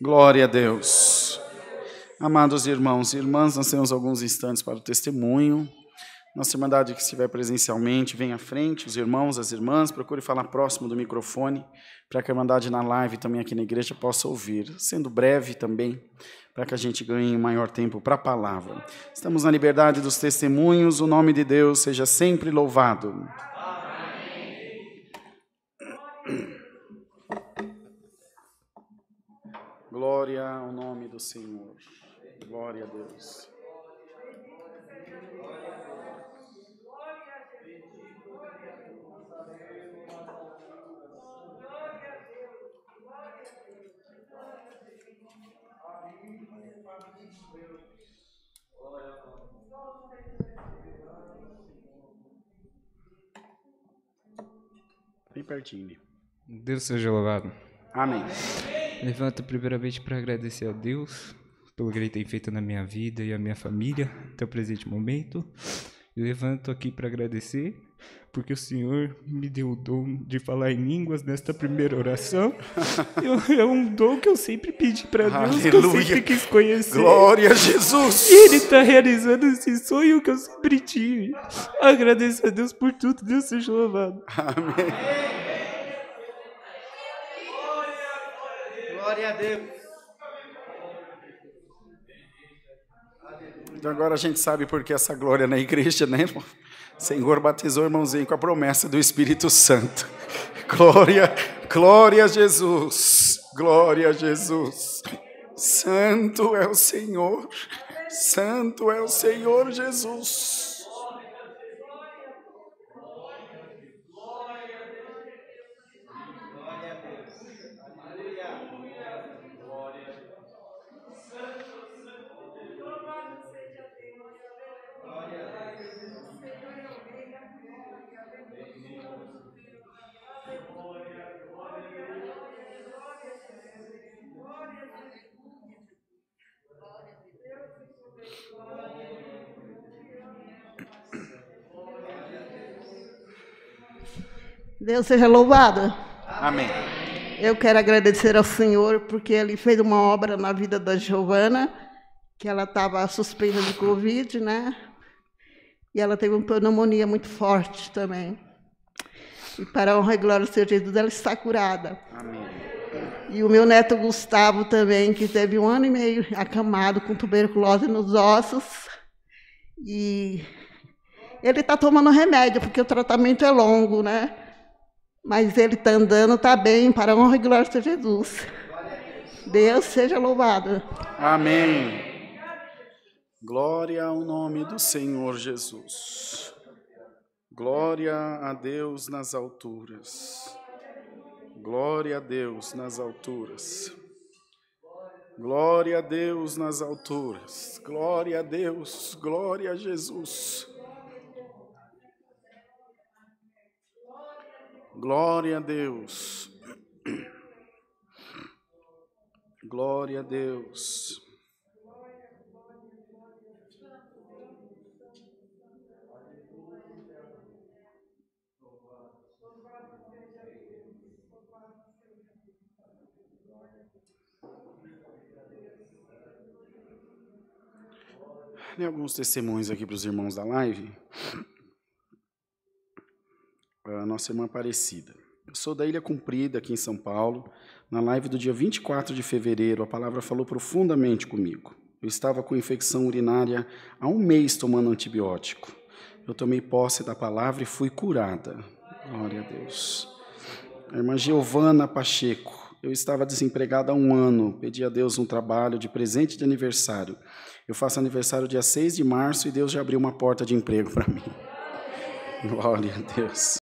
Glória a Deus. Amados irmãos e irmãs, nós temos alguns instantes para o testemunho. Nossa irmandade que estiver presencialmente, venha à frente, os irmãos, as irmãs, procure falar próximo do microfone, para que a irmandade na live também aqui na igreja possa ouvir, sendo breve também, para que a gente ganhe maior tempo para a palavra. Estamos na liberdade dos testemunhos, o nome de Deus seja sempre louvado. Glória ao nome do Senhor. Glória a Deus. Bem pertinho. Deus seja louvado. Amém. Levanto primeiramente para agradecer a Deus pelo que Ele tem feito na minha vida e a minha família até o presente momento. E levanto aqui para agradecer porque o Senhor me deu o dom de falar em línguas nesta primeira oração. É um dom que eu sempre pedi para Deus, que eu sempre quis conhecer. Glória a Jesus! E Ele está realizando esse sonho que eu sempre tive. Agradeço a Deus por tudo. Deus seja louvado. Amém. Glória a Deus. Então agora a gente sabe por que essa glória na igreja, né, irmão? O Senhor batizou o irmãozinho com a promessa do Espírito Santo. Glória a Jesus. Glória a Jesus. Santo é o Senhor. Santo é o Senhor Jesus. Deus seja louvado. Amém. Eu quero agradecer ao Senhor porque Ele fez uma obra na vida da Giovana, que ela estava suspeita de Covid, né? E ela teve uma pneumonia muito forte também. E para a honra e glória do Senhor Jesus, ela está curada. Amém. E o meu neto Gustavo também, que teve 1 ano e meio acamado com tuberculose nos ossos. E ele está tomando remédio, porque o tratamento é longo, né? Mas ele está andando, está bem, para a honra e glória de Jesus. Deus seja louvado. Amém. Glória ao nome do Senhor Jesus. Glória a Deus nas alturas. Glória a Deus nas alturas. Glória a Deus nas alturas. Glória a Deus. Glória a Jesus. Glória a Deus. Glória a Deus. Tem alguns testemunhos aqui para os irmãos da live. A nossa irmã Aparecida. Eu sou da Ilha Comprida, aqui em São Paulo. Na live do dia 24 de fevereiro, a palavra falou profundamente comigo. Eu estava com infecção urinária há 1 mês tomando antibiótico. Eu tomei posse da palavra e fui curada. Glória a Deus. A irmã Giovana Pacheco. Eu estava desempregada há 1 ano. Pedi a Deus um trabalho de presente de aniversário. Eu faço aniversário dia 6 de março e Deus já abriu uma porta de emprego para mim. Glória a Deus.